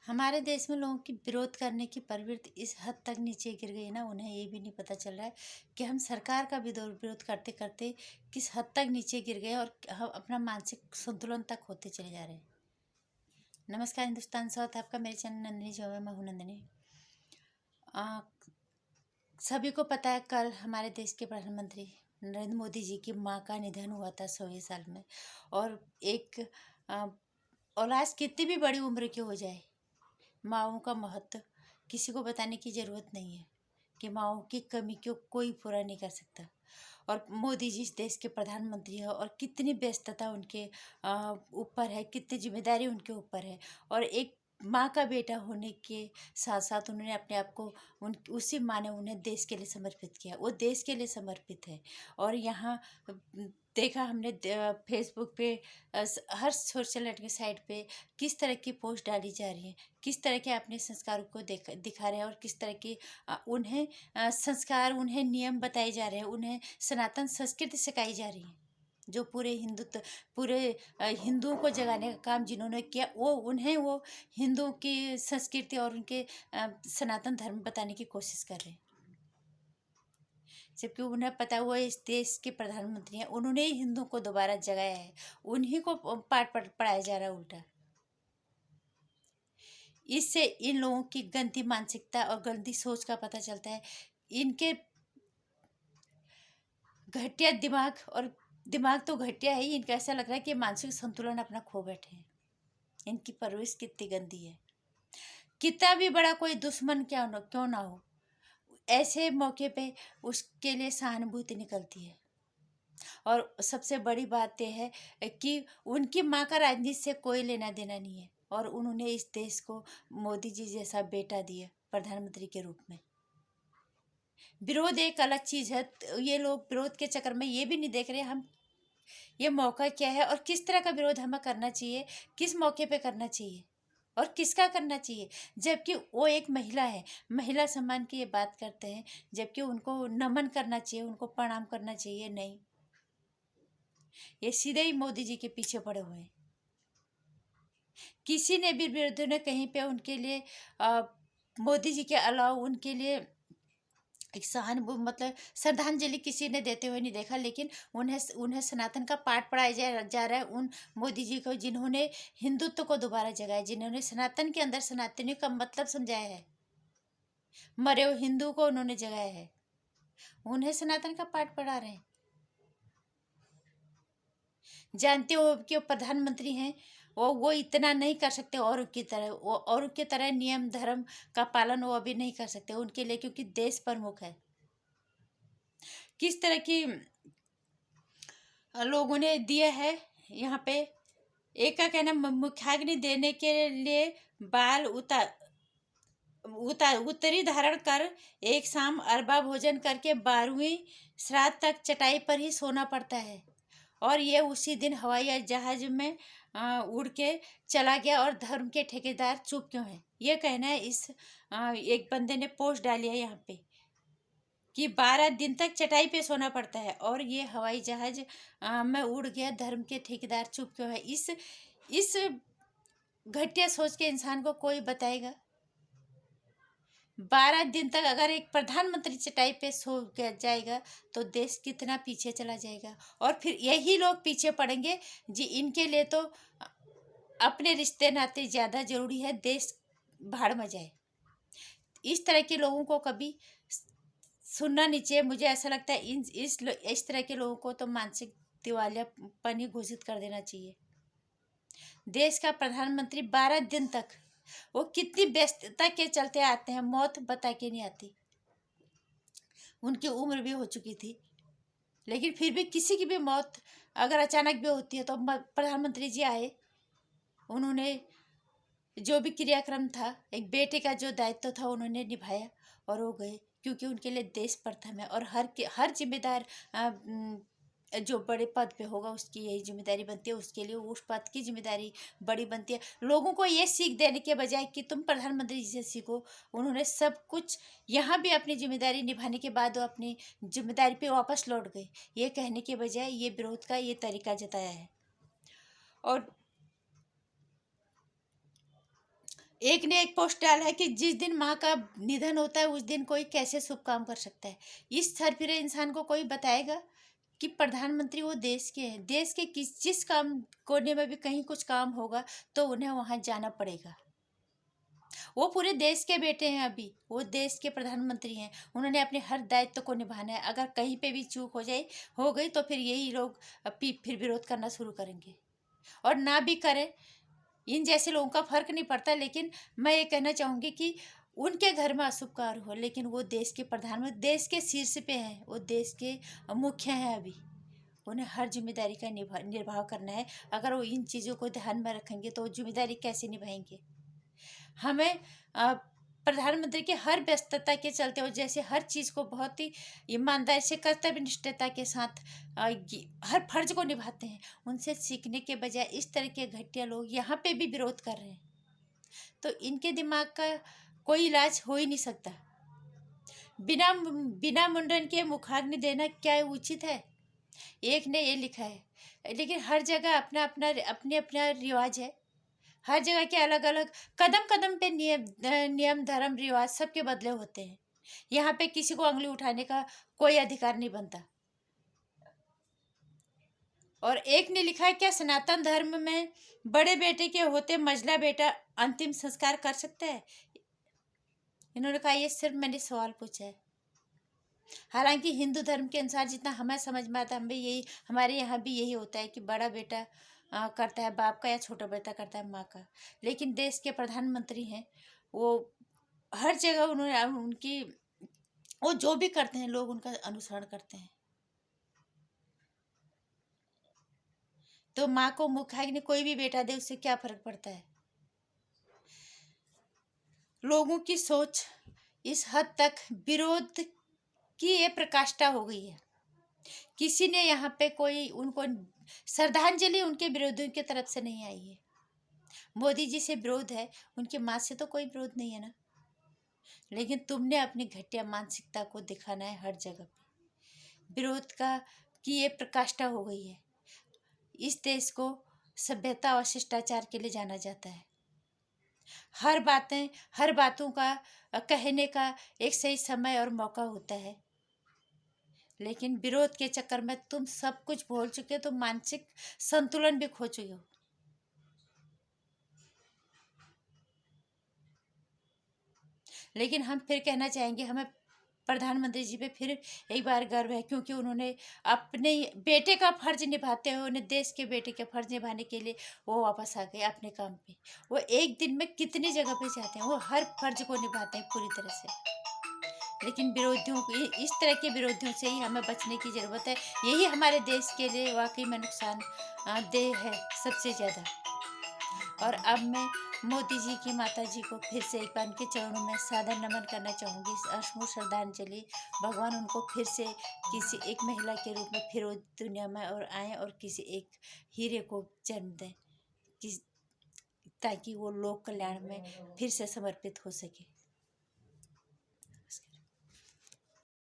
हमारे देश में लोगों की विरोध करने की प्रवृत्ति इस हद तक नीचे गिर गई ना, उन्हें ये भी नहीं पता चल रहा है कि हम सरकार का विरोध करते करते किस हद तक नीचे गिर गए और हम अपना मानसिक संतुलन तक होते चले जा रहे हैं। नमस्कार हिंदुस्तान साउथ, आपका मेरे चैनल नंदिनी जो है, मैं हूँ नंदिनी। सभी को पता है कल हमारे देश के प्रधानमंत्री नरेंद्र मोदी जी की माँ का निधन हुआ था 100वें साल में। और एक औलाद कितनी भी बड़ी उम्र की हो जाए, माँओं का महत्व किसी को बताने की ज़रूरत नहीं है कि माँओं की कमी को कोई पूरा नहीं कर सकता। और मोदी जी इस देश के प्रधानमंत्री हैं और कितनी व्यस्तता उनके ऊपर है, कितनी जिम्मेदारी उनके ऊपर है। और एक माँ का बेटा होने के साथ साथ उन्होंने अपने आप को उसी माँ ने उन्हें देश के लिए समर्पित किया, वो देश के लिए समर्पित है। और यहाँ देखा हमने फेसबुक पे, हर सोशल नेटवर्क साइट पे किस तरह की पोस्ट डाली जा रही है, किस तरह के अपने संस्कारों को दिखा रहे हैं और किस तरह की उन्हें संस्कार, उन्हें नियम बताए जा रहे हैं, उन्हें सनातन संस्कृति सिखाई जा रही है। जो पूरे हिंदुओं को जगाने का काम जिन्होंने किया, वो हिंदुओं की संस्कृति और उनके सनातन धर्म बताने की कोशिश कर रहे हैं। जबकि उन्हें पता हुआ इस देश के प्रधानमंत्री हैं, उन्होंने ही हिंदुओं को दोबारा जगाया है, उन्हीं को पाठ पढ़ाया जा रहा है उल्टा। इससे इन लोगों की गंदी मानसिकता और गंदी सोच का पता चलता है। इनके घटिया दिमाग, और दिमाग तो घटिया है ही, इनका ऐसा लग रहा है कि मानसिक संतुलन अपना खो बैठे हैं। इनकी परवरिश कितनी गंदी है। कितना भी बड़ा कोई दुश्मन क्यों ना हो, ऐसे मौके पे उसके लिए सहानुभूति निकलती है। और सबसे बड़ी बात यह है कि उनकी माँ का राजनीति से कोई लेना देना नहीं है और उन्होंने इस देश को मोदी जी जैसा बेटा दिया प्रधानमंत्री के रूप में। विरोध एक अलग चीज़ है, ये लोग विरोध के चक्कर में ये भी नहीं देख रहे हम ये मौका क्या है और किस तरह का विरोध हमें करना चाहिए, किस मौके पे करना चाहिए और किसका करना चाहिए। जबकि वो एक महिला है, महिला सम्मान की ये बात करते हैं, जबकि उनको नमन करना चाहिए, उनको प्रणाम करना चाहिए। नहीं, ये सीधे ही मोदी जी के पीछे पड़े हुए हैं। किसी ने भी विरोधियों ने कहीं पे उनके लिए मोदी जी के अलावा उनके लिए एक मतलब श्रद्धांजलि किसी ने देते हुए नहीं देखा। लेकिन उन्हें सनातन का पाठ पढ़ाया जा रहा है, उन मोदी जी को जिन्होंने हिंदुत्व को दोबारा जगाया, जिन्होंने सनातन के अंदर सनातनी का मतलब समझाया है, मरे हुए हिंदू को उन्होंने जगाया है, उन्हें सनातन का पाठ पढ़ा रहे हैं। जानते हो कि वो प्रधानमंत्री हैं, वो इतना नहीं कर सकते और की तरह, वो और की तरह नियम धर्म का पालन वो अभी नहीं कर सकते उनके लिए, क्योंकि देश प्रमुख है। किस तरह की लोगों ने दिया है यहाँ पे। एक का कहना, मुखाग्नि देने के लिए बाल उत्तरी धारण कर एक शाम अरबा भोजन करके 12वीं श्राद्ध तक चटाई पर ही सोना पड़ता है। और ये उसी दिन हवाई जहाज में उड़ के चला गया और धर्म के ठेकेदार चुप क्यों हैं। ये कहना है इस एक बंदे ने पोस्ट डाली है यहाँ पे कि 12 दिन तक चटाई पे सोना पड़ता है और ये हवाई जहाज में उड़ गया, धर्म के ठेकेदार चुप क्यों है। इस घटिया सोच के इंसान को कोई बताएगा। 12 दिन तक अगर एक प्रधानमंत्री चटाई पे सो जाएगा तो देश कितना पीछे चला जाएगा। और फिर यही लोग पीछे पड़ेंगे जी, इनके लिए तो अपने रिश्ते नाते ज़्यादा ज़रूरी है, देश भाड़ में जाए। इस तरह के लोगों को कभी सुनना नहीं चाहिए। मुझे ऐसा लगता है इस तरह के लोगों को तो मानसिक दिवालियापन ही घोषित कर देना चाहिए। देश का प्रधानमंत्री 12 दिन तक, वो कितनी व्यस्तता के चलते आते हैं, मौत बता के नहीं आती। उनकी उम्र भी हो चुकी थी, लेकिन फिर भी किसी की भी मौत अगर अचानक भी होती है तो प्रधानमंत्री जी आए, उन्होंने जो भी क्रियाक्रम था, एक बेटे का जो दायित्व था उन्होंने निभाया और वो गए, क्योंकि उनके लिए देश प्रथम है। और हर जिम्मेदार जो बड़े पद पे होगा उसकी यही जिम्मेदारी बनती है, उसके लिए उस पद की जिम्मेदारी बड़ी बनती है। लोगों को ये सीख देने के बजाय कि तुम प्रधानमंत्री जी से सीखो, उन्होंने सब कुछ यहाँ भी अपनी जिम्मेदारी निभाने के बाद वो अपनी जिम्मेदारी पे वापस लौट गए। ये कहने के बजाय ये विरोध का ये तरीका जताया है। और एक ने एक पोस्ट डाला है कि जिस दिन माँ का निधन होता है उस दिन कोई कैसे शुभ काम कर सकता है। इस सरफिरे इंसान को कोई बताएगा कि प्रधानमंत्री वो देश के हैं, देश के किस जिस काम कोने में भी कहीं कुछ काम होगा तो उन्हें वहां जाना पड़ेगा। वो पूरे देश के बेटे हैं, अभी वो देश के प्रधानमंत्री हैं, उन्होंने अपने हर दायित्व को निभाना है। अगर कहीं पे भी चूक हो गई तो फिर यही लोग फिर विरोध करना शुरू करेंगे। और ना भी करें, इन जैसे लोगों का फर्क नहीं पड़ता, लेकिन मैं ये कहना चाहूँगी कि उनके घर में अशुभ कार्य हो, लेकिन वो देश के प्रधानमंत्री, देश के शीर्ष पे हैं, वो देश के मुख्य हैं अभी, उन्हें हर जिम्मेदारी का निर्वाह करना है। अगर वो इन चीज़ों को ध्यान में रखेंगे तो वो जिम्मेदारी कैसे निभाएंगे। हमें प्रधानमंत्री की हर व्यस्तता के चलते और जैसे हर चीज़ को बहुत ही ईमानदारी से, कर्तव्य निष्ठता के साथ हर फर्ज को निभाते हैं, उनसे सीखने के बजाय इस तरह के घटिया लोग यहाँ पे भी विरोध कर रहे हैं, तो इनके दिमाग का कोई इलाज हो ही नहीं सकता। बिना बिना मुंडन के मुखाग्नि देना क्या उचित है? एक ने ये लिखा है, लेकिन हर जगह अपना अपना अपने अपना रिवाज है। हर जगह के अलग अलग कदम कदम पे नियम धर्म रिवाज सबके बदले होते हैं। यहाँ पे किसी को उंगली उठाने का कोई अधिकार नहीं बनता। और एक ने लिखा है, क्या सनातन धर्म में बड़े बेटे के होते मझला बेटा अंतिम संस्कार कर सकता है? इन्होंने कहा ये सिर्फ मैंने सवाल पूछा है। हालांकि हिंदू धर्म के अनुसार जितना हमें समझ में आता है, हमें यही, हमारे यहाँ भी यही होता है कि बड़ा बेटा करता है बाप का या छोटा बेटा करता है माँ का। लेकिन देश के प्रधानमंत्री हैं, वो हर जगह उन्होंने उनकी, वो जो भी करते हैं लोग उनका अनुसरण करते हैं। तो माँ को मुखाग्नि कोई भी बेटा दे, उससे क्या फर्क पड़ता है। लोगों की सोच इस हद तक विरोध की ये प्रकाष्ठा हो गई है। किसी ने यहाँ पे कोई उनको श्रद्धांजलि उनके विरोधियों की तरफ से नहीं आई है। मोदी जी से विरोध है, उनकी माँ से तो कोई विरोध नहीं है ना। लेकिन तुमने अपनी घटिया मानसिकता को दिखाना है हर जगह पे। विरोध का की ये प्रकाष्ठा हो गई है। इस देश को सभ्यता और शिष्टाचार के लिए जाना जाता है। हर बातों का कहने का एक सही समय और मौका होता है, लेकिन विरोध के चक्कर में तुम सब कुछ भूल चुके हो, तुम मानसिक संतुलन भी खो चुके हो। लेकिन हम फिर कहना चाहेंगे, हमें प्रधानमंत्री जी पे फिर एक बार गर्व है, क्योंकि उन्होंने अपने बेटे का फर्ज निभाते हुए, उन्हें देश के बेटे के फर्ज निभाने के लिए वो वापस आ गए अपने काम पे। वो एक दिन में कितनी जगह पे जाते हैं, वो हर फर्ज को निभाते हैं पूरी तरह से। लेकिन विरोधियों को, इस तरह के विरोधियों से ही हमें बचने की ज़रूरत है। यही हमारे देश के लिए वाकई में नुकसान देह है सबसे ज़्यादा। और अब मैं मोदी जी की माता जी को फिर से एक बार उनके चरणों में सादर नमन करना चाहूँगी, अश्रु श्रद्धांजलि। भगवान उनको फिर से किसी एक महिला के रूप में फिर दुनिया में और आएँ और किसी एक हीरे को जन्म दें, कि ताकि वो लोक कल्याण में फिर से समर्पित हो सके।